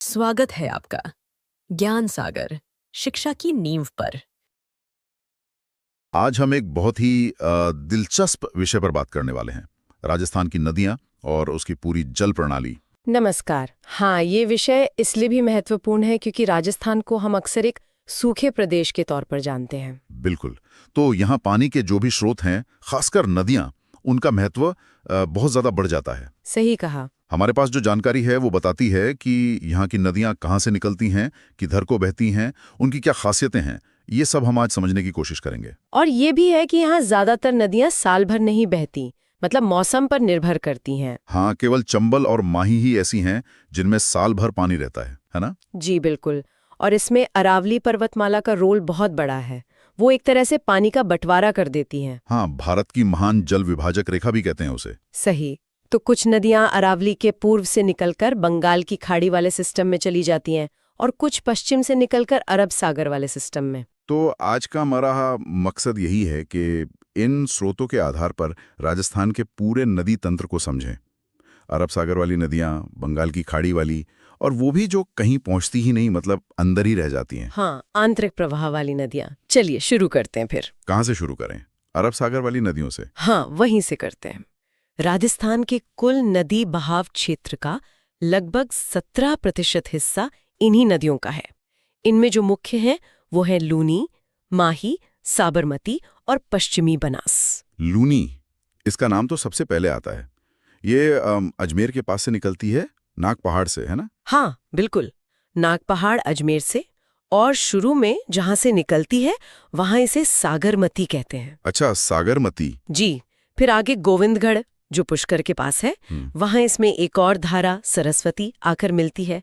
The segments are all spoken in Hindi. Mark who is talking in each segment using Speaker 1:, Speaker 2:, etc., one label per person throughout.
Speaker 1: स्वागत है आपका ज्ञान सागर शिक्षा की नींव पर।
Speaker 2: आज हम एक बहुत ही दिलचस्प विषय पर बात करने वाले हैं, राजस्थान की नदियां और उसकी पूरी जल प्रणाली।
Speaker 3: नमस्कार। हाँ, ये विषय इसलिए भी महत्वपूर्ण है क्योंकि राजस्थान को हम अक्सर एक सूखे प्रदेश के तौर पर जानते हैं।
Speaker 2: बिल्कुल। तो यहाँ पानी के जो भी स्रोत हैं, खासकर नदियां, उनका महत्व बहुत ज्यादा बढ़ जाता है।
Speaker 3: सही कहा।
Speaker 2: हमारे पास जो जानकारी है वो बताती है कि यहाँ की नदियां कहाँ से निकलती हैं, किधर को बहती हैं, उनकी क्या खासियतें हैं, ये सब हम आज समझने की कोशिश करेंगे।
Speaker 3: और ये भी है कि यहाँ ज्यादातर नदियाँ साल भर नहीं बहती, मतलब मौसम पर निर्भर करती हैं।
Speaker 2: हाँ, केवल चंबल और माही ही ऐसी हैं जिनमें साल भर पानी रहता है ना?
Speaker 3: जी बिल्कुल। और इसमें अरावली पर्वतमाला का रोल बहुत बड़ा है। वो एक तरह से पानी का बंटवारा कर देती हैं।
Speaker 2: हाँ, भारत की महान जल विभाजक रेखा भी कहते हैं उसे।
Speaker 3: सही। तो कुछ नदियां अरावली के पूर्व से निकलकर बंगाल की खाड़ी वाले सिस्टम में चली जाती हैं और कुछ पश्चिम से निकलकर अरब सागर वाले सिस्टम में।
Speaker 2: तो आज का हमारा मकसद यही है कि इन स्रोतों के आधार पर राजस्थान के पूरे नदी तंत्र को समझें। अरब सागर वाली नदियां, बंगाल की खाड़ी वाली, और वो भी जो कहीं पहुंचती ही नहीं, मतलब अंदर ही रह जाती हैं।
Speaker 3: हाँ, आंतरिक प्रवाह वाली नदियां। चलिए शुरू करते हैं फिर।
Speaker 2: कहाँ से शुरू करें? अरब सागर वाली नदियों से?
Speaker 3: हाँ, वहीं से करते हैं। राजस्थान के कुल नदी बहाव क्षेत्र का लगभग 17% हिस्सा इन्हीं नदियों का है। इनमें जो मुख्य हैं वो हैं लूनी, माही, साबरमती और पश्चिमी बनास।
Speaker 2: लूनी, इसका नाम तो सबसे पहले आता है। ये अजमेर के पास से निकलती है, नाग पहाड़ से, है ना?
Speaker 3: हाँ बिल्कुल, नाग पहाड़ अजमेर से, और शुरू में जहां से निकलती है वहां इसे सागरमती कहते हैं।
Speaker 2: अच्छा, सागरमती।
Speaker 3: जी। फिर आगे गोविंदगढ़ जो पुष्कर के पास है, वहां इसमें एक और धारा सरस्वती आकर मिलती है।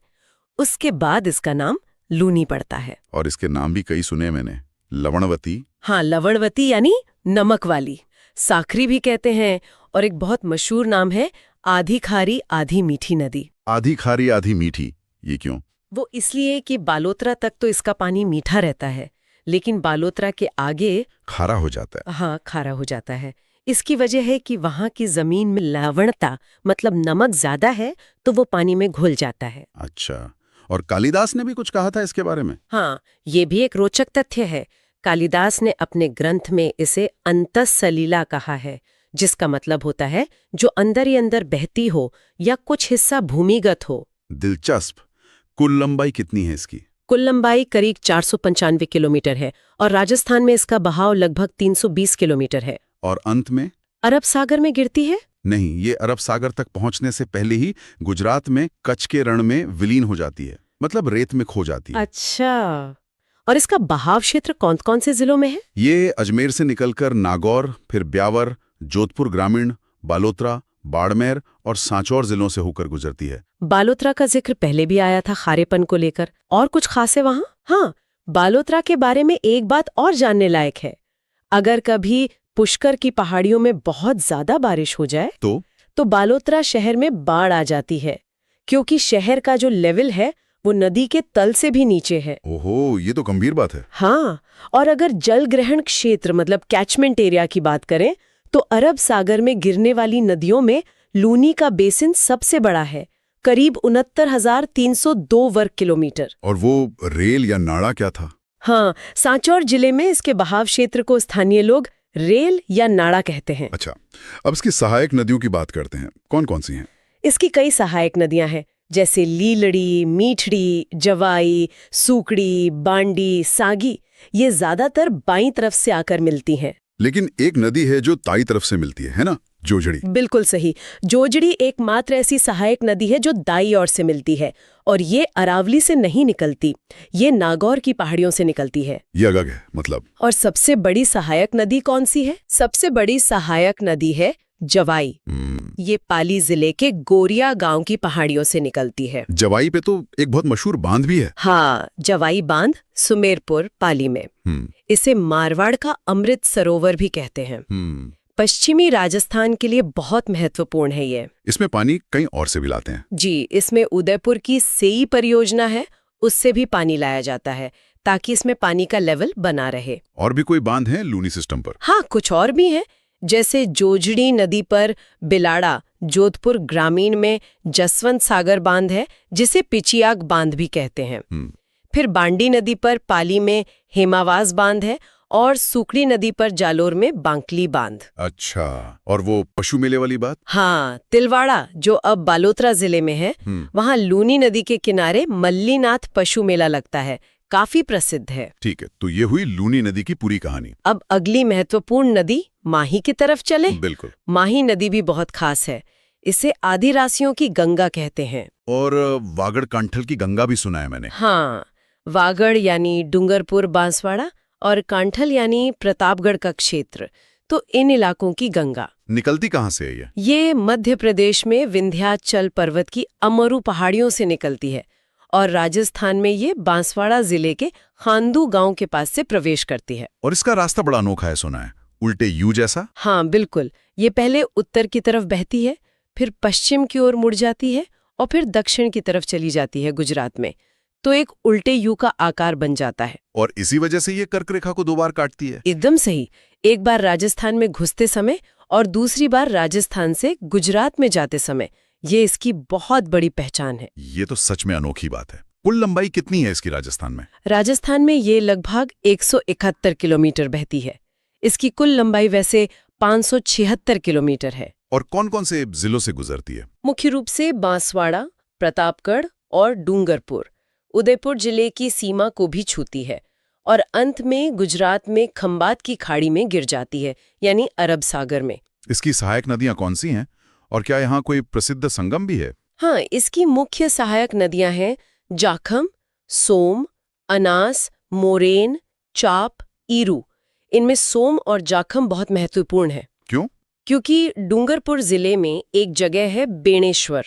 Speaker 3: उसके बाद इसका नाम लूनी पड़ता है।
Speaker 2: और इसके नाम भी कई सुने मैंने, लवणवती।
Speaker 3: हाँ, लवणवती यानी नमक वाली, साखरी भी कहते हैं। और एक बहुत मशहूर नाम है आधी खारी आधी मीठी नदी।
Speaker 2: आधी खारी आधी मीठी, ये क्यों?
Speaker 3: वो इसलिए कि बालोतरा तक तो इसका पानी मीठा रहता है, लेकिन बालोतरा के आगे
Speaker 2: खारा हो जाता है।
Speaker 3: हाँ, खारा हो जाता है। इसकी वजह है कि वहाँ की जमीन में लवणता, मतलब नमक ज्यादा है, तो वो पानी में घुल जाता है।
Speaker 2: अच्छा, और कालिदास ने भी कुछ कहा था इसके बारे में?
Speaker 3: हाँ, ये भी एक रोचक तथ्य है। कालिदास ने अपने ग्रंथ में इसे अंतःसलिला कहा है, जिसका मतलब होता है जो अंदर ही अंदर बहती हो या कुछ हिस्सा भूमिगत हो।
Speaker 2: दिलचस्प। कुल लंबाई कितनी है इसकी?
Speaker 3: कुल लंबाई करीब 495 किलोमीटर है और राजस्थान में इसका बहाव लगभग 320 किलोमीटर है।
Speaker 2: और अंत में
Speaker 3: अरब सागर में गिरती है?
Speaker 2: नहीं, ये अरब सागर तक पहुंचने से पहले ही गुजरात में कच्छ के रण में विलीन हो जाती है, मतलब रेत में खो जाती है।
Speaker 3: अच्छा। और इसका बहाव क्षेत्र कौन कौन से जिलों में है?
Speaker 2: ये अजमेर से निकलकर नागौर, फिर ब्यावर, जोधपुर ग्रामीण, बालोतरा, बाड़मेर और सांचौर जिलों से होकर गुजरती है।
Speaker 3: बालोतरा का जिक्र पहले भी आया था खारेपन को लेकर। और कुछ खास है वहाँ? हाँ, बालोतरा के बारे में एक बात और जानने लायक है। अगर कभी पुष्कर की पहाड़ियों में बहुत ज्यादा बारिश हो जाए तो बालोतरा शहर में बाढ़ आ जाती है, क्योंकि शहर का जो लेवल है वो नदी के तल से भी नीचे है।
Speaker 2: ओहो, ये तो गंभीर बात है।
Speaker 3: हाँ, और अगर जल ग्रहण क्षेत्र मतलब कैचमेंट एरिया की बात करें तो अरब सागर में गिरने वाली नदियों में लूनी का बेसिन सबसे बड़ा है, करीब 69,302 वर्ग किलोमीटर।
Speaker 2: और वो रेल या नाड़ा क्या था?
Speaker 3: हाँ, सांचौर जिले में इसके बहाव क्षेत्र को स्थानीय लोग रेल या नाड़ा कहते हैं।
Speaker 2: अच्छा, अब इसकी सहायक नदियों की बात करते हैं। कौन कौन सी हैं?
Speaker 3: इसकी कई सहायक नदियां हैं, जैसे लीलड़ी, मीठड़ी, जवाई, सूकड़ी, बांडी, सागी। ये ज्यादातर बाईं तरफ से आकर मिलती हैं।
Speaker 2: लेकिन एक नदी है जो दाई तरफ से मिलती है ना? जोजड़ी।
Speaker 3: बिल्कुल सही। जोजड़ी एकमात्र ऐसी सहायक नदी है जो दाई ओर से मिलती है, और ये अरावली से नहीं निकलती, ये नागौर की पहाड़ियों से निकलती है।
Speaker 2: ये अलग है मतलब।
Speaker 3: और सबसे बड़ी सहायक नदी कौन सी है? सबसे बड़ी सहायक नदी है जवाई। ये पाली जिले के गोरिया गांव की पहाड़ियों से निकलती है।
Speaker 2: जवाई पे तो एक बहुत मशहूर बांध भी है।
Speaker 3: हाँ, जवाई बांध सुमेरपुर पाली में। इसे मारवाड़ का अमृत सरोवर भी कहते हैं। पश्चिमी राजस्थान के लिए बहुत महत्वपूर्ण है ये।
Speaker 2: इसमें पानी कहीं और से भी लाते हैं?
Speaker 3: जी, इसमें उदयपुर की सेई परियोजना है, उससे भी पानी लाया जाता है ताकि इसमें पानी का लेवल बना रहे।
Speaker 2: और भी कोई बांध है लूनी सिस्टम पर?
Speaker 3: हाँ, कुछ और भी हैं, जैसे जोजड़ी नदी पर बिलाड़ा जोधपुर ग्रामीण में जसवंत सागर बांध है, जिसे पिचियाग बांध भी कहते हैं। फिर बांडी नदी पर पाली में हेमावास बांध है और सुकड़ी नदी पर जालोर में बांकली बांध।
Speaker 2: अच्छा, और वो पशु मेले वाली बात?
Speaker 3: हाँ, तिलवाड़ा जो अब बालोतरा जिले में है, वहाँ लूनी नदी के किनारे मल्लीनाथ पशु मेला लगता है, काफी प्रसिद्ध है।
Speaker 2: ठीक है, तो ये हुई लूनी नदी की पूरी कहानी।
Speaker 3: अब अगली महत्वपूर्ण नदी माही की तरफ चले।
Speaker 2: बिल्कुल।
Speaker 3: माही नदी भी बहुत खास है, इसे आदिवासियों की गंगा कहते हैं।
Speaker 2: और वागड़ कांठल की गंगा भी सुना है मैंने।
Speaker 3: हाँ, वागड़ यानी डूंगरपुर बांसवाड़ा और कांठल यानी प्रतापगढ़ का क्षेत्र, तो इन इलाकों की गंगा
Speaker 2: निकलती कहाँ से है ये?
Speaker 3: ये मध्य प्रदेश में विंध्याचल पर्वत की अमरू पहाड़ियों से निकलती है और राजस्थान में ये बांसवाड़ा जिले के खांदू गांव के पास से प्रवेश करती है।
Speaker 2: और इसका रास्ता बड़ा अनोखा है सुना है, उल्टे यू जैसा।
Speaker 3: हाँ बिल्कुल, ये पहले उत्तर की तरफ बहती है, फिर पश्चिम की ओर मुड़ जाती है और फिर दक्षिण की तरफ चली जाती है गुजरात में, तो एक उल्टे यू का आकार बन जाता है।
Speaker 2: और इसी वजह से ये कर्क रेखा को 2 बार काटती है।
Speaker 3: एकदम सही, एक बार राजस्थान में घुसते समय और दूसरी बार राजस्थान से गुजरात में जाते समय। ये इसकी बहुत बड़ी पहचान है।
Speaker 2: ये तो सच में अनोखी बात है। कुल लंबाई कितनी है इसकी राजस्थान में?
Speaker 3: राजस्थान में ये लगभग 171 किलोमीटर बहती है। इसकी कुल लंबाई वैसे 576 किलोमीटर है।
Speaker 2: और कौन कौन से जिलों से गुजरती है?
Speaker 3: मुख्य रूप से बांसवाड़ा, प्रतापगढ़ और डूंगरपुर, उदयपुर जिले की सीमा को भी छूती है और अंत में गुजरात में खंबात की खाड़ी में गिर जाती है, यानी अरब सागर में।
Speaker 2: इसकी सहायक नदियां कौन सी हैं और क्या यहाँ कोई प्रसिद्ध संगम भी है?
Speaker 3: हाँ, इसकी मुख्य सहायक नदियां हैं जाखम, सोम, अनास, मोरेन, चाप, ईरू। इनमें सोम और जाखम बहुत महत्वपूर्ण है।
Speaker 2: क्यों?
Speaker 3: क्योंकि डूंगरपुर जिले में एक जगह है बेणेश्वर,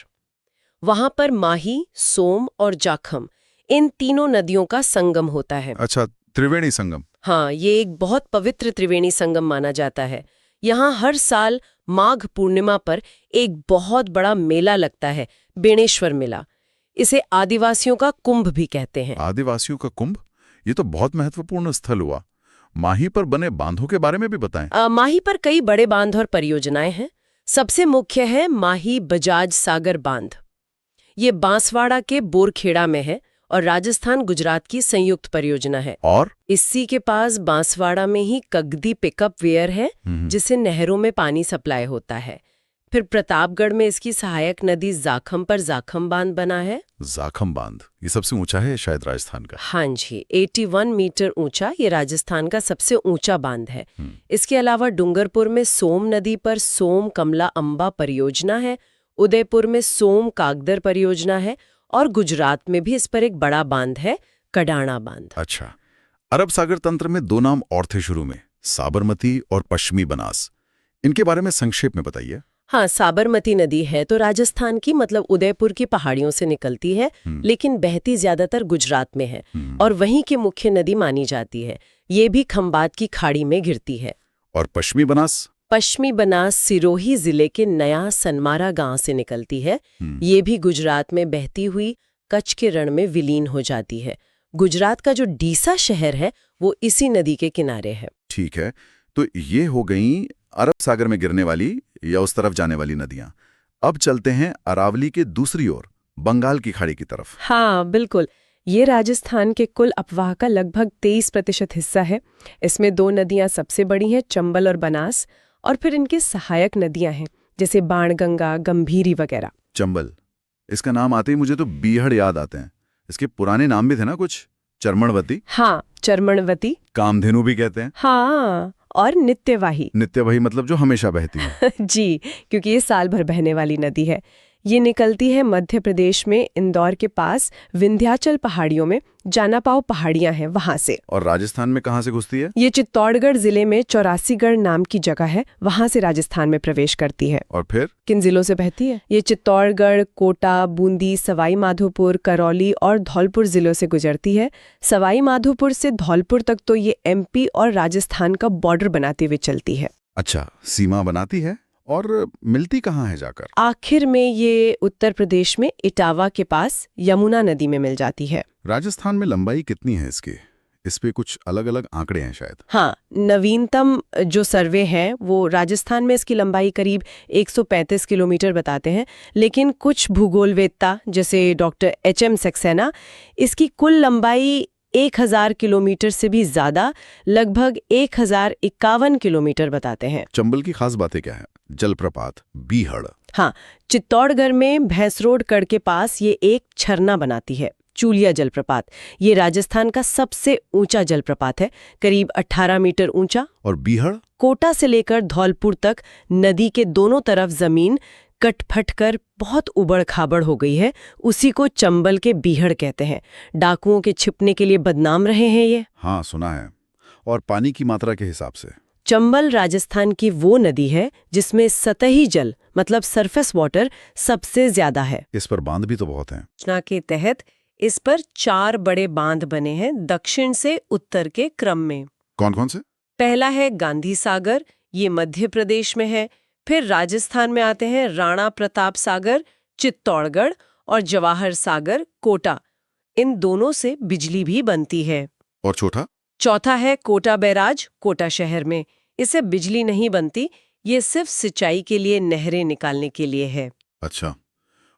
Speaker 3: वहां पर माही, सोम और जाखम इन तीनों नदियों का संगम होता है।
Speaker 2: अच्छा, त्रिवेणी संगम।
Speaker 3: हाँ, ये एक बहुत पवित्र त्रिवेणी संगम माना जाता है। यहाँ हर साल माघ पूर्णिमा पर एक बहुत बड़ा मेला लगता है, बेणेश्वर मेला। इसे आदिवासियों का कुंभ भी कहते हैं।
Speaker 2: आदिवासियों का कुंभ? ये तो बहुत महत्वपूर्ण स्थल हुआ। माही पर बने बांधों के बारे में भी बताएं।
Speaker 3: माही पर कई बड़े बांध और परियोजनाएं हैं। सबसे मुख्य है माही बजाज सागर बांध। ये बांसवाड़ा के बोरखेड़ा में है और राजस्थान गुजरात की संयुक्त परियोजना है।
Speaker 2: और
Speaker 3: इसी के पास बांसवाड़ा में ही कगदी पिकअप वेयर है, जिसे नहरों में पानी सप्लाई होता है। फिर प्रतापगढ़ में इसकी सहायक नदी जाखम पर जाखम बांध बना है।
Speaker 2: जाखम बांध ये सबसे ऊंचा है शायद राजस्थान का।
Speaker 3: हाँ जी, 81 मीटर ऊंचा ये राजस्थान का सबसे ऊंचा बांध है। इसके अलावा डूंगरपुर में सोम नदी पर सोम कमला अंबा परियोजना है, उदयपुर में सोम कागदर परियोजना है और गुजरात में भी इस पर एक बड़ा बांध है, कडाणा बांध।
Speaker 2: अच्छा, अरब सागर तंत्र में 2 नाम और थे शुरू में, साबरमती और पश्चिमी बनास। इनके बारे में संक्षेप में बताइए।
Speaker 3: हाँ, साबरमती नदी है तो राजस्थान की, मतलब उदयपुर की पहाड़ियों से निकलती है, लेकिन बहती ज्यादातर गुजरात में है और वहीं की मुख्य नदी मानी जाती है। ये भी खंबात की खाड़ी में गिरती है।
Speaker 2: और पश्चिमी बनास?
Speaker 3: पश्चिमी बनास सिरोही जिले के नया सनमारा गांव से निकलती है। ये भी गुजरात में बहती हुई कच्छ के रण में विलीन हो जाती है। गुजरात का जो डीसा शहर है वो इसी नदी के किनारे है।
Speaker 2: ठीक है, तो ये हो गई अरब सागर में गिरने वाली या उस तरफ जाने वाली नदियां। अब चलते हैं अरावली के दूसरी ओर, बंगाल की खाड़ी की तरफ।
Speaker 4: हाँ बिल्कुल, ये राजस्थान के कुल अपवाह का लगभग 23% हिस्सा है। इसमें 2 नदियां सबसे बड़ी हैं, चंबल और बनास, और फिर इनके सहायक नदियां हैं जैसे बाणगंगा, गंभीरी वगैरह।
Speaker 2: चंबल, इसका नाम आते ही मुझे तो बीहड़ याद आते हैं। इसके पुराने नाम भी थे ना कुछ, चरमणवती।
Speaker 4: हाँ, चरमणवती,
Speaker 2: कामधेनु भी कहते हैं।
Speaker 4: हाँ, और नित्यवाही।
Speaker 2: नित्यवाही मतलब जो हमेशा बहती है।
Speaker 4: जी, क्योंकि ये साल भर बहने वाली नदी है। ये निकलती है मध्य प्रदेश में इंदौर के पास विंध्याचल पहाड़ियों में, जानापाव पहाड़ियां हैं वहां से।
Speaker 2: और राजस्थान में कहाँ से घुसती है?
Speaker 4: ये चित्तौड़गढ़ जिले में चौरासीगढ़ नाम की जगह है, वहां से राजस्थान में प्रवेश करती है।
Speaker 2: और फिर
Speaker 4: किन जिलों से बहती है? ये चित्तौड़गढ़, कोटा, बूंदी, सवाई माधोपुर, करौली और धौलपुर जिलों से गुजरती है। सवाई माधोपुर से धौलपुर तक तो ये एमपी और राजस्थान का बॉर्डर बनाते हुए चलती है।
Speaker 2: अच्छा, सीमा बनाती है। और मिलती कहाँ है जाकर?
Speaker 4: आखिर में ये उत्तर प्रदेश में इटावा के पास यमुना नदी में मिल जाती है।
Speaker 2: राजस्थान में लंबाई कितनी है इसकी? इस पे कुछ अलग अलग आंकड़े हैं शायद।
Speaker 4: हाँ, नवीनतम जो सर्वे है वो राजस्थान में इसकी लंबाई करीब 135 किलोमीटर बताते हैं, लेकिन कुछ भूगोलवेत्ता जैसे डॉक्टर एच.एम. सक्सेना इसकी कुल लंबाई 1000 किलोमीटर से भी ज्यादा, लगभग 1051 किलोमीटर बताते हैं।
Speaker 2: चंबल की खास बातें क्या है? जलप्रपात बीहड़।
Speaker 4: हाँ, चित्तौड़गढ़ में भैंसरोड कड़ के पास ये एक झरना बनाती है, चूलिया जलप्रपात। ये राजस्थान का सबसे ऊंचा जलप्रपात है, करीब 18 मीटर ऊंचा।
Speaker 2: और बीहड़?
Speaker 4: कोटा से लेकर धौलपुर तक नदी के दोनों तरफ जमीन कट-फट कर बहुत उबड़-खाबड़ हो गई है। उसी को चंबल के बीहड़ कहते हैं। डाकुओं के छिपने के लिए बदनाम रहे हैं ये।
Speaker 2: हाँ, सुना है। और पानी की मात्रा के हिसाब से?
Speaker 4: चंबल राजस्थान की वो नदी है जिसमें सतही जल मतलब सरफेस वाटर सबसे ज्यादा है।
Speaker 2: इस पर बांध भी तो बहुत हैं।
Speaker 4: योजना के तहत इस पर 4 बड़े बांध बने हैं दक्षिण से उत्तर के क्रम में।
Speaker 2: कौन कौन से?
Speaker 4: पहला है गांधी सागर, ये मध्य प्रदेश में है। फिर राजस्थान में आते हैं राणा प्रताप सागर, चित्तौड़गढ़ और जवाहर सागर, कोटा। इन दोनों से बिजली भी बनती है।
Speaker 2: और
Speaker 4: चौथा है कोटा बैराज, कोटा शहर में। इससे बिजली नहीं बनती, ये सिर्फ सिंचाई के लिए नहरें निकालने के लिए है।
Speaker 2: अच्छा।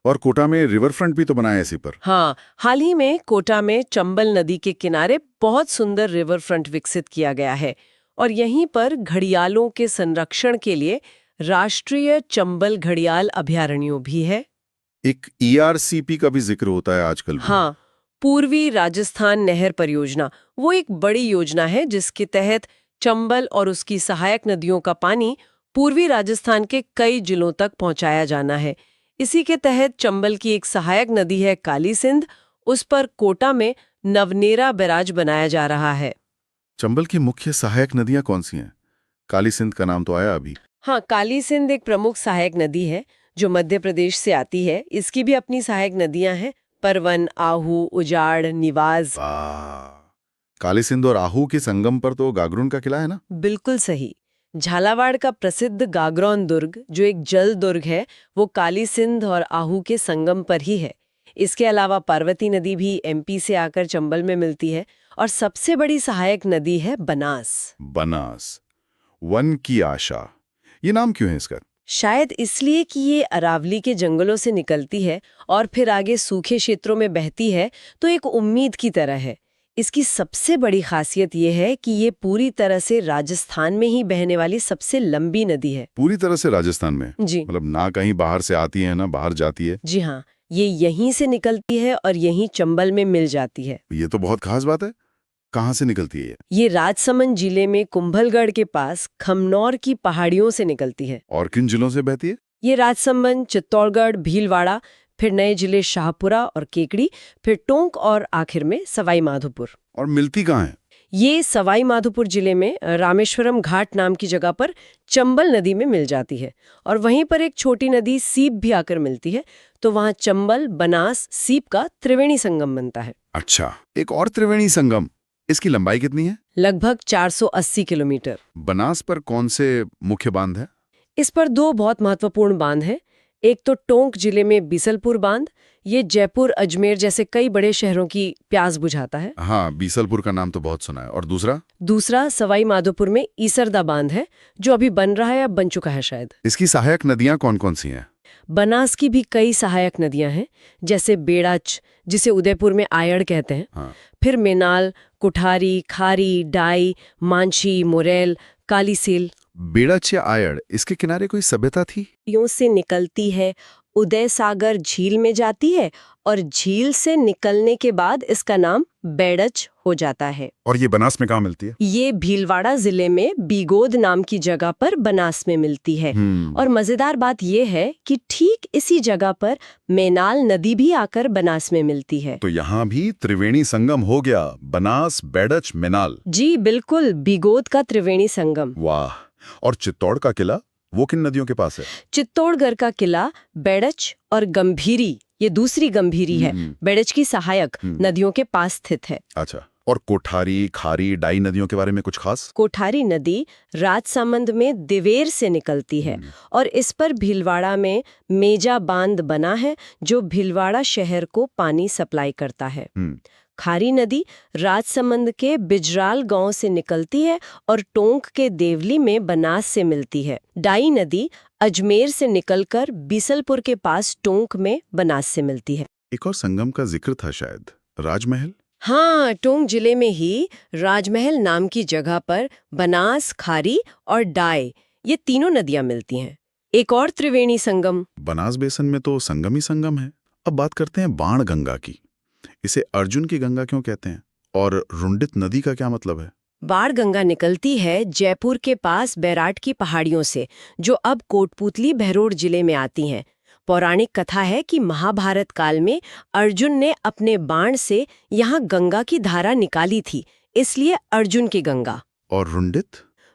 Speaker 2: और कोटा में रिवर फ्रंट भी तो बना है इसी पर?
Speaker 4: हाँ, हाल ही में कोटा में चंबल नदी के किनारे बहुत सुंदर रिवर फ्रंट विकसित किया गया है और यहीं पर घड़ियालों के संरक्षण के लिए राष्ट्रीय चंबल घड़ियाल अभयारण्य भी है।
Speaker 2: एक ERCP का भी जिक्र होता है आजकल भी।
Speaker 4: हाँ, पूर्वी राजस्थान नहर परियोजना वो एक बड़ी योजना है जिसके तहत चंबल और उसकी सहायक नदियों का पानी पूर्वी राजस्थान के कई जिलों तक पहुंचाया जाना है। इसी के तहत चंबल की एक सहायक नदी है काली सिंध, उस पर कोटा में नवनेरा बैराज बनाया जा रहा है।
Speaker 2: चंबल की मुख्य सहायक नदियां कौन सी हैं? काली सिंध का नाम तो आया अभी।
Speaker 4: हाँ, काली सिंध एक प्रमुख सहायक नदी है जो मध्य प्रदेश से आती है। इसकी भी अपनी सहायक नदियां हैं, परवन, आहू, उजाड़, निवाज।
Speaker 2: काली सिंध और आहू के संगम पर तो गागरून का किला है ना?
Speaker 4: बिल्कुल सही। झालावाड़ का प्रसिद्ध गागरौन दुर्ग जो एक जल दुर्ग है वो काली सिंध और आहू के संगम पर ही है। इसके अलावा पार्वती नदी भी MP से आकर चंबल में मिलती है और सबसे बड़ी सहायक नदी है बनास।
Speaker 2: बनास, वन की आशा, ये नाम क्यों है इसका?
Speaker 4: शायद इसलिए कि ये अरावली के जंगलों से निकलती है और फिर आगे सूखे क्षेत्रों में बहती है, तो एक उम्मीद की तरह है। इसकी सबसे बड़ी खासियत ये है कि ये पूरी तरह से राजस्थान में ही बहने वाली सबसे लंबी नदी है।
Speaker 2: पूरी तरह से राजस्थान में?
Speaker 4: जी,
Speaker 2: मतलब ना कहीं बाहर से आती है ना बाहर जाती है?
Speaker 4: जी हाँ, ये यहीं से निकलती है और यहीं चंबल में मिल जाती है।
Speaker 2: ये तो बहुत खास बात है। कहाँ से निकलती है
Speaker 4: ये राजसमंद जिले में कुंभलगढ़ के पास खमनौर की पहाड़ियों से निकलती है।
Speaker 2: और किन जिलों से बहती है?
Speaker 4: ये राजसमंद, चित्तौड़गढ़, भीलवाड़ा, फिर नए जिले शाहपुरा और केकड़ी, फिर टोंक और आखिर में सवाई माधोपुर।
Speaker 2: और मिलती कहाँ है?
Speaker 4: ये सवाई माधोपुर जिले में रामेश्वरम घाट नाम की जगह पर चंबल नदी में मिल जाती है और वहीं पर एक छोटी नदी सीप भी आकर मिलती है, तो वहाँ चंबल, बनास, सीप का त्रिवेणी संगम बनता है।
Speaker 2: अच्छा, एक और त्रिवेणी संगम। इसकी लंबाई कितनी है?
Speaker 4: लगभग 480 किलोमीटर।
Speaker 2: बनास पर कौन से मुख्य बांध है?
Speaker 4: इस पर 2 बहुत महत्वपूर्ण बांध हैं। एक तो टोंक जिले में बीसलपुर बांध, ये जयपुर, अजमेर जैसे कई बड़े शहरों की प्यास बुझाता है।
Speaker 2: हाँ, बीसलपुर का नाम तो बहुत सुना है। और दूसरा
Speaker 4: सवाई माधोपुर में ईसरदा बांध है जो अभी बन रहा है या बन चुका है शायद।
Speaker 2: इसकी सहायक नदियां कौन कौन सी हैं?
Speaker 4: बनास की भी कई सहायक नदियां हैं, जैसे बेड़ाच जिसे उदयपुर में आयड़ कहते हैं।
Speaker 2: हाँ।
Speaker 4: फिर मेनाल, कुठारी, खारी, डाई, मानशी, मोरेल, कालीसेल।
Speaker 2: बेड़ाच या आयड़, इसके किनारे कोई सभ्यता थी?
Speaker 4: नदियों से निकलती है, उदय सागर झील में जाती है और झील से निकलने के बाद इसका नाम बेड़च हो जाता है।
Speaker 2: और ये बनास में कहाँ मिलती है?
Speaker 4: ये भीलवाड़ा जिले में बीगोद नाम की जगह पर बनास में मिलती है। और मजेदार बात ये है कि ठीक इसी जगह पर मेनाल नदी भी आकर बनास में मिलती है।
Speaker 2: तो यहाँ भी त्रिवेणी संगम हो गया, बनास, बेड़च, मेनाल।
Speaker 4: जी बिल्कुल, बीगोद का त्रिवेणी संगम।
Speaker 2: वाह। और चित्तौड़ का किला, वो किन नदियों के पास है?
Speaker 4: चित्तौड़गढ़ का किला बेड़च और गंभीरी, ये दूसरी गंभीरी है, बेड़च की सहायक नदियों के पास स्थित है।
Speaker 2: अच्छा। और कोठारी, खारी, डाई नदियों के बारे में कुछ खास?
Speaker 4: कोठारी नदी राजसमंद में दिवेर से निकलती है और इस पर भीलवाड़ा में मेजा बांध बना है जो भीलवाड़ा शहर को पानी सप्लाई करता है।
Speaker 3: खारी नदी राजसमंद के बिजराल गांव से निकलती है और टोंक के देवली में बनास से मिलती है। डाई नदी अजमेर से निकलकर बीसलपुर के पास टोंक में बनास से मिलती है।
Speaker 2: एक और संगम का जिक्र था शायद, राजमहल।
Speaker 3: हाँ, टोंक जिले में ही राजमहल नाम की जगह पर बनास, खारी और डाई ये तीनों नदियां मिलती हैं। एक और त्रिवेणी संगम।
Speaker 2: बनास बेसन में तो संगम ही संगम है। अब बात करते हैं बाण गंगा की। इसे अर्जुन की गंगा क्यों कहते हैं, और रुंडित नदी का क्या मतलब है?
Speaker 3: बाण गंगा निकलती है जयपुर के पास बैराट की पहाड़ियों से, जो अब कोटपुतली बहरोड जिले में आती हैं। पौराणिक कथा है कि महाभारत काल में अर्जुन ने अपने बाण से यहाँ गंगा की धारा निकाली थी, इसलिए अर्जुन की गंगा।
Speaker 2: और रुंडित?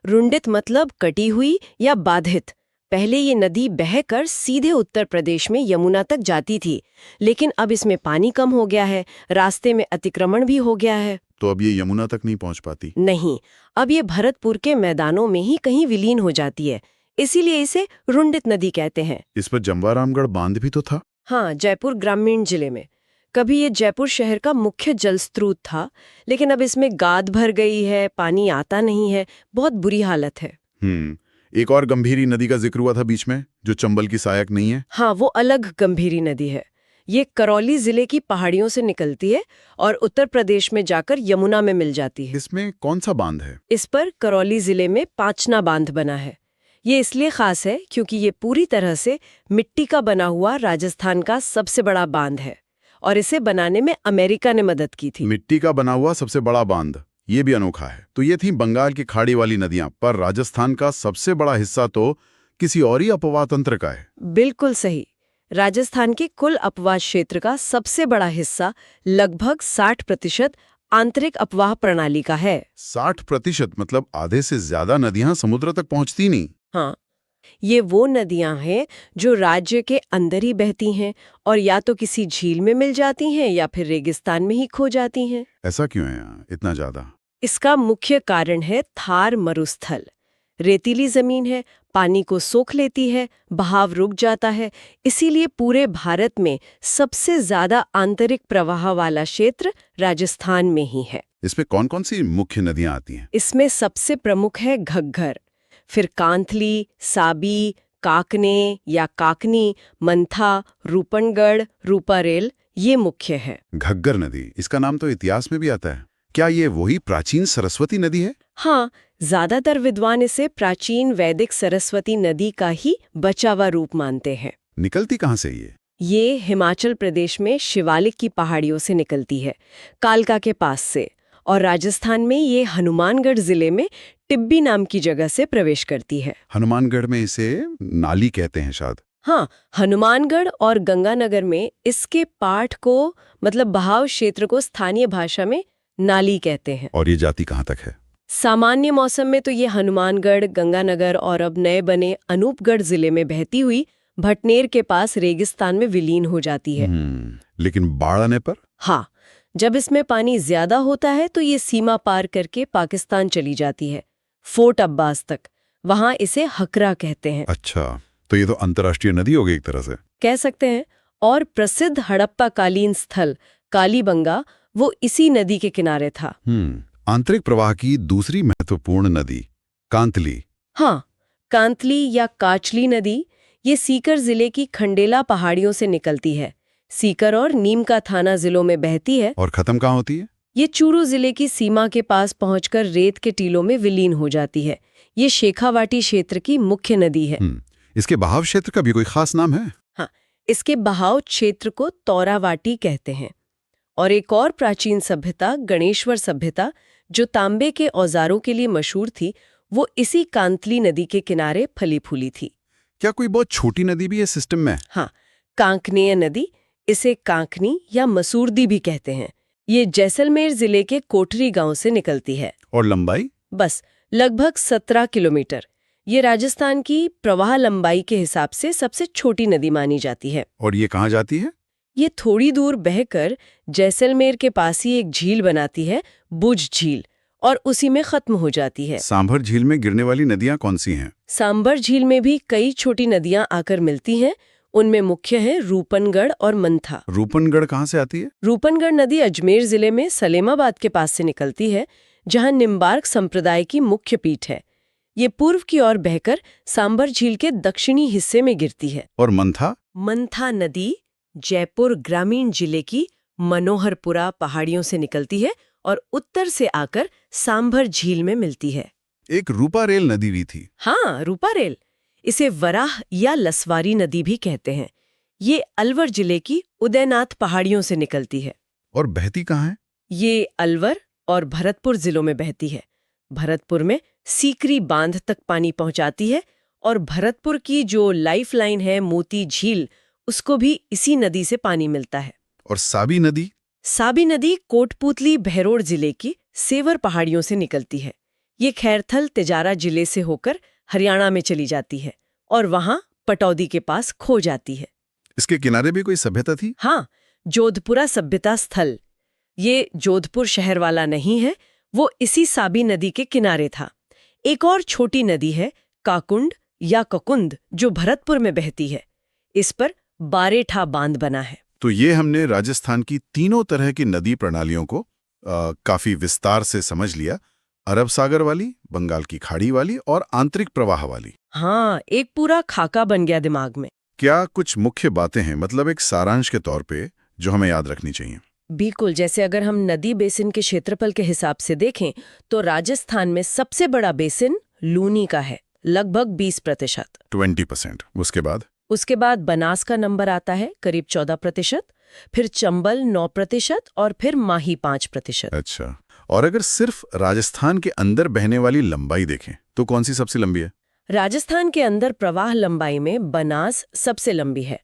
Speaker 3: रुंडित मतलब कटी हुई या बाधित। पहले ये नदी बहकर सीधे उत्तर प्रदेश में यमुना तक जाती थी, लेकिन अब इसमें पानी कम हो गया है, रास्ते में अतिक्रमण भी हो गया है।
Speaker 2: तो अब ये यमुना तक नहीं पहुंच पाती?
Speaker 3: नहीं, अब ये भरतपुर के मैदानों में ही कहीं विलीन हो जाती है, इसीलिए इसे रुंडित नदी कहते हैं।
Speaker 2: इस पर जमवारामगढ़ बांध भी तो था?
Speaker 3: हाँ, जयपुर ग्रामीण जिले में। कभी ये जयपुर शहर का मुख्य जल स्रोत था, लेकिन अब इसमें गाद भर गई है, पानी आता नहीं है, बहुत बुरी हालत है।
Speaker 2: एक और गंभीरी नदी का जिक्र हुआ था बीच में, जो चंबल की सहायक नहीं है।
Speaker 3: हाँ, वो अलग गंभीरी नदी है। ये करौली जिले की पहाड़ियों से निकलती है और उत्तर प्रदेश में जाकर यमुना में मिल जाती है।
Speaker 2: इसमें कौन सा बांध है?
Speaker 3: इस पर करौली जिले में पाचना बांध बना है। ये इसलिए खास है क्योंकि ये पूरी तरह से मिट्टी का बना हुआ राजस्थान का सबसे बड़ा बांध है, और इसे बनाने में अमेरिका ने मदद की थी।
Speaker 2: मिट्टी का बना हुआ सबसे बड़ा बांध, ये भी अनोखा है। तो ये थी बंगाल की खाड़ी वाली नदियां, पर राजस्थान का सबसे बड़ा हिस्सा तो किसी और ही अपवाह तंत्र का है।
Speaker 3: बिल्कुल सही। राजस्थान के कुल अपवाह क्षेत्र का सबसे बड़ा हिस्सा लगभग 60% आंतरिक अपवाह प्रणाली का है।
Speaker 2: 60% मतलब आधे से ज्यादा नदियां समुद्र तक पहुंचती नहीं।
Speaker 3: हाँ, ये वो नदियां हैं जो राज्य के अंदर ही बहती हैं और या तो किसी झील में मिल जाती हैं या फिर रेगिस्तान में ही खो जाती हैं।
Speaker 2: ऐसा क्यों है इतना ज्यादा?
Speaker 3: इसका मुख्य कारण है थार मरुस्थल। रेतीली जमीन है, पानी को सोख लेती है, बहाव रुक जाता है, इसीलिए पूरे भारत में सबसे ज्यादा आंतरिक प्रवाह वाला क्षेत्र राजस्थान में ही है।
Speaker 2: इसमें कौन कौन सी मुख्य नदियां आती हैं?
Speaker 3: इसमें सबसे प्रमुख है घग्गर, फिर कांथली, साबी, काकने या काकनी, मंथा, रूपनगढ़, रूपारेल, ये मुख्य है।
Speaker 2: घग्गर नदी, इसका नाम तो इतिहास में भी आता है। क्या ये वही प्राचीन सरस्वती नदी है?
Speaker 3: हाँ, ज्यादातर विद्वान इसे प्राचीन वैदिक सरस्वती नदी का ही बचा हुआ रूप मानते हैं।
Speaker 2: निकलती कहाँ से
Speaker 3: ये हिमाचल प्रदेश में शिवालिक की पहाड़ियों से निकलती है, कालका के पास से, और राजस्थान में ये हनुमानगढ़ जिले में टिब्बी नाम की जगह से प्रवेश करती है।
Speaker 2: हनुमानगढ़ में इसे नाली कहते हैं शायद।
Speaker 3: हाँ, हनुमानगढ़ और गंगानगर में इसके पाठ को मतलब बहाव क्षेत्र को स्थानीय भाषा में नाली कहते हैं।
Speaker 2: और ये जाती कहाँ तक है?
Speaker 3: सामान्य मौसम में तो ये हनुमानगढ़, गंगानगर और अब नए बने अनूपगढ़ जिले में बहती हुई भटनेर के पास रेगिस्तान में विलीन हो जाती है।
Speaker 2: लेकिन बाढ़ आने पर?
Speaker 3: हाँ, जब इसमें पानी ज्यादा होता है तो ये सीमा पार करके पाकिस्तान चली जाती है, फोर्ट अब्बास तक। वहां इसे हकरा कहते हैं।
Speaker 2: अच्छा, तो ये तो अंतर्राष्ट्रीय नदी हो गई एक तरह से,
Speaker 3: कह सकते हैं। और प्रसिद्ध हड़प्पा कालीन स्थल कालीबंगा वो इसी नदी के किनारे था।
Speaker 2: आंतरिक प्रवाह की दूसरी महत्वपूर्ण नदी कांतली।
Speaker 3: हाँ, कांतली या काचली नदी ये सीकर जिले की खंडेला पहाड़ियों से निकलती है। सीकर और नीमका थाना जिलों में बहती है
Speaker 2: और खत्म कहाँ होती है?
Speaker 3: ये चूरू जिले की सीमा के पास पहुंचकर रेत के टीलों में विलीन हो जाती है। ये शेखावाटी क्षेत्र की मुख्य नदी है।
Speaker 2: इसके बहाव क्षेत्र का भी कोई खास नाम है?
Speaker 3: हाँ, इसके बहाव क्षेत्र को तौरावाटी कहते हैं। और एक और प्राचीन सभ्यता गणेश्वर सभ्यता, जो तांबे के औजारों के लिए मशहूर थी, वो इसी कांतली नदी के किनारे फली फूली थी।
Speaker 2: क्या कोई बहुत छोटी नदी भी है सिस्टम में?
Speaker 3: हाँ, कांकनेय नदी, इसे कांकनी या मसूरदी भी कहते हैं। ये जैसलमेर जिले के कोठरी गांव से निकलती है।
Speaker 2: और लंबाई?
Speaker 3: बस लगभग 17 किलोमीटर। ये राजस्थान की प्रवाह लंबाई के हिसाब से सबसे छोटी नदी मानी जाती है।
Speaker 2: और ये कहाँ जाती है?
Speaker 3: ये थोड़ी दूर बहकर जैसलमेर के पास ही एक झील बनाती है, बुझ झील, और उसी में खत्म हो जाती है।
Speaker 2: सांभर झील में गिरने वाली नदियां कौन सी हैं?
Speaker 3: सांभर झील में भी कई छोटी नदियां आकर मिलती हैं। उनमें मुख्य हैं रूपनगढ़ और मंथा।
Speaker 2: रूपनगढ़ कहाँ से आती है?
Speaker 3: रूपनगढ़ नदी अजमेर जिले में सलेमाबाद के पास से निकलती है, जहां निम्बार्क संप्रदाय की मुख्य पीठ है। ये पूर्व की ओर बहकर सांबर झील के दक्षिणी हिस्से में गिरती है।
Speaker 2: और मंथा?
Speaker 3: मंथा नदी जयपुर ग्रामीण जिले की मनोहरपुरा पहाड़ियों से निकलती है और उत्तर से आकर सांभर झील में मिलती है।
Speaker 2: एक रूपा रेल नदी भी थी।
Speaker 3: हाँ, रूपा रेल। इसे वराह या लसवारी नदी भी कहते हैं। ये अलवर जिले की उदयनाथ पहाड़ियों से निकलती है।
Speaker 2: और बहती कहाँ है?
Speaker 3: ये अलवर और भरतपुर जिलों में बहती है। भरतपुर में सीकरी बांध तक पानी पहुंचाती है और भरतपुर की जो लाइफलाइन है मोती झील, उसको भी इसी नदी से पानी मिलता है।
Speaker 2: और साबी नदी?
Speaker 3: साबी नदी कोटपूतली बहरोड़ जिले की सेवर पहाड़ियों से निकलती है। ये खैरथल तिजारा जिले से होकर हरियाणा में चली जाती है और वहां पटौदी के पास खो जाती है।
Speaker 2: इसके किनारे भी कोई सभ्यता थी?
Speaker 3: हाँ, जोधपुरा सभ्यता स्थल। ये जोधपुर शहर वाला नहीं है, वो इसी साबी नदी के किनारे था। एक और छोटी नदी है काकुंड या ककुंद, जो भरतपुर में बहती है। इस पर बारेठा बांध बना है।
Speaker 2: तो ये हमने राजस्थान की तीनों तरह की नदी प्रणालियों को काफी विस्तार से समझ लिया। अरब सागर वाली, बंगाल की खाड़ी वाली और आंतरिक प्रवाह वाली।
Speaker 3: हाँ, एक पूरा खाका बन गया दिमाग में।
Speaker 2: क्या कुछ मुख्य बातें हैं, मतलब एक सारांश के तौर पे, जो हमें याद रखनी चाहिए?
Speaker 3: बिल्कुल। जैसे अगर हम नदी बेसिन के क्षेत्रफल के हिसाब से देखें तो राजस्थान में सबसे बड़ा बेसिन लूनी का है, लगभग 20%।
Speaker 2: 20%। उसके बाद
Speaker 3: बनास का नंबर आता है करीब 14%, फिर चंबल 9% और फिर माही 5%।
Speaker 2: अच्छा, और अगर सिर्फ राजस्थान के अंदर बहने वाली लंबाई देखें तो कौन सी सबसे लंबी है?
Speaker 3: राजस्थान के अंदर प्रवाह लंबाई में बनास सबसे लंबी है,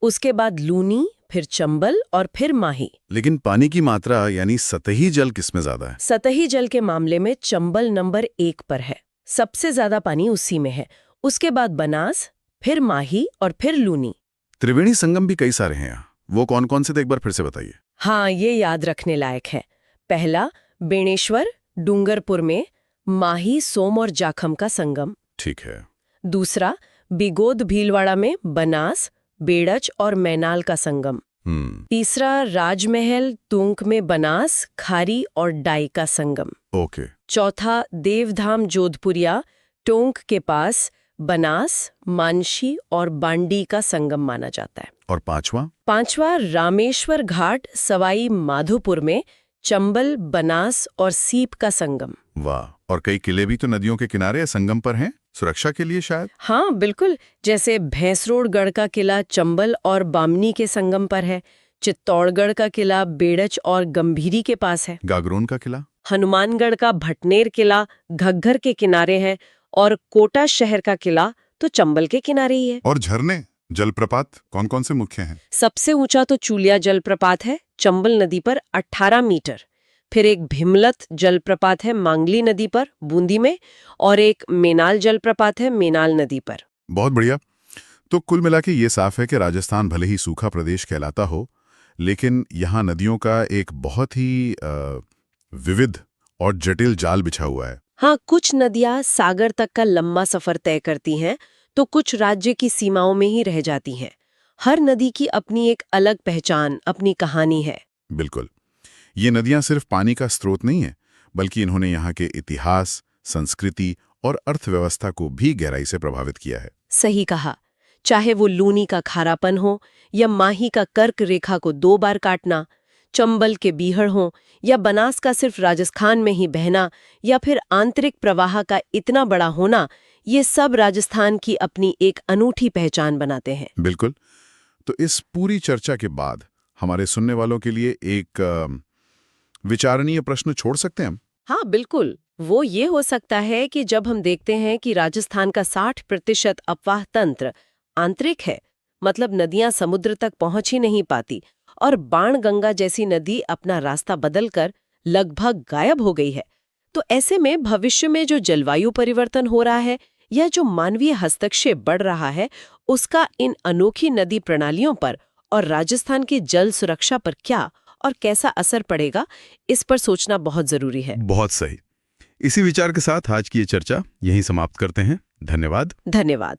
Speaker 3: उसके बाद लूनी, फिर चंबल और फिर माही।
Speaker 2: लेकिन पानी की मात्रा यानी सतही जल किसमें ज्यादा है?
Speaker 3: सतही जल के मामले में चंबल नंबर 1 पर है, सबसे ज्यादा पानी उसी में है। उसके बाद बनास, फिर माही और फिर लूनी।
Speaker 2: त्रिवेणी संगम भी कई सारे हैं यहाँ, वो कौन कौन से थे एक बार फिर से बताइए।
Speaker 3: हाँ, ये याद रखने लायक है। पहला बेणेश्वर डूंगरपुर में माही, सोम और जाखम का संगम।
Speaker 2: ठीक है।
Speaker 3: दूसरा बिगोद भीलवाड़ा में बनास, बेड़च और मैनाल का संगम। तीसरा राजमहल तूंक में बनास, खारी और डाई का संगम।
Speaker 2: ओके।
Speaker 3: चौथा देवधाम जोधपुरिया टोंक के पास बनास, मानशी और बांडी का संगम माना जाता है।
Speaker 2: और
Speaker 3: पांचवा रामेश्वर घाट सवाई माधोपुर में चंबल, बनास और सीप का संगम।
Speaker 2: वाह, और कई किले भी तो नदियों के किनारे या संगम पर हैं, सुरक्षा के लिए शायद?
Speaker 3: हाँ बिल्कुल, जैसे भैंसरोडगढ़ का किला चंबल और बामनी के संगम पर है, चित्तौड़गढ़ का किला बेड़च और गंभीरी के पास है,
Speaker 2: गागरोन का किला,
Speaker 3: हनुमानगढ़ का भटनेर किला घग्घर के किनारे है और कोटा शहर का किला तो चंबल के किनारे ही है।
Speaker 2: और झरने, जलप्रपात कौन कौन से मुख्य हैं?
Speaker 3: सबसे ऊंचा तो चूलिया जलप्रपात है चंबल नदी पर 18 मीटर, फिर एक भीमलत जलप्रपात है मांगली नदी पर बूंदी में, और एक मेनाल जलप्रपात है मेनाल नदी पर।
Speaker 2: बहुत बढ़िया। तो कुल मिला के ये साफ है कि राजस्थान भले ही सूखा प्रदेश कहलाता हो, लेकिन यहाँ नदियों का एक बहुत ही विविध और जटिल जाल बिछा हुआ है।
Speaker 3: हाँ, कुछ नदियाँ सागर तक का लंबा सफर तय करती हैं तो कुछ राज्य की सीमाओं में ही रह जाती हैं। हर नदी की अपनी एक अलग पहचान, अपनी कहानी है।
Speaker 2: बिल्कुल। ये नदियां सिर्फ पानी का स्रोत नहीं है, बल्कि इन्होंने यहाँ के इतिहास, संस्कृति और अर्थव्यवस्था को भी गहराई से प्रभावित किया है।
Speaker 3: सही कहा। चाहे वो लूनी का खारापन हो या माही का कर्क रेखा को 2 बार काटना, चंबल के बीहड़ हो या बनास का सिर्फ राजस्थान में ही बहना, या फिर आंतरिक प्रवाह का इतना बड़ा होना, ये सब राजस्थान की अपनी एक अनूठी पहचान बनाते हैं।
Speaker 2: बिल्कुल। तो इस पूरी चर्चा के बाद हमारे सुनने वालों के लिए एक विचारणीय प्रश्न छोड़ सकते हैं हम?
Speaker 3: हाँ बिल्कुल। वो ये हो सकता है कि जब हम देखते हैं कि राजस्थान का 60% अपवाह तंत्र आंतरिक है, मतलब नदियां समुद्र तक पहुंच ही नहीं पाती, और बाणगंगा जैसी नदी अपना रास्ता बदलकर लगभग गायब हो गई है, तो ऐसे में भविष्य में जो जलवायु परिवर्तन हो रहा है या जो मानवीय हस्तक्षेप बढ़ रहा है, उसका इन अनोखी नदी प्रणालियों पर और राजस्थान की जल सुरक्षा पर क्या और कैसा असर पड़ेगा, इस पर सोचना बहुत जरूरी है।
Speaker 2: बहुत सही। इसी विचार के साथ आज की ये चर्चा यहीं समाप्त करते हैं। धन्यवाद।
Speaker 3: धन्यवाद।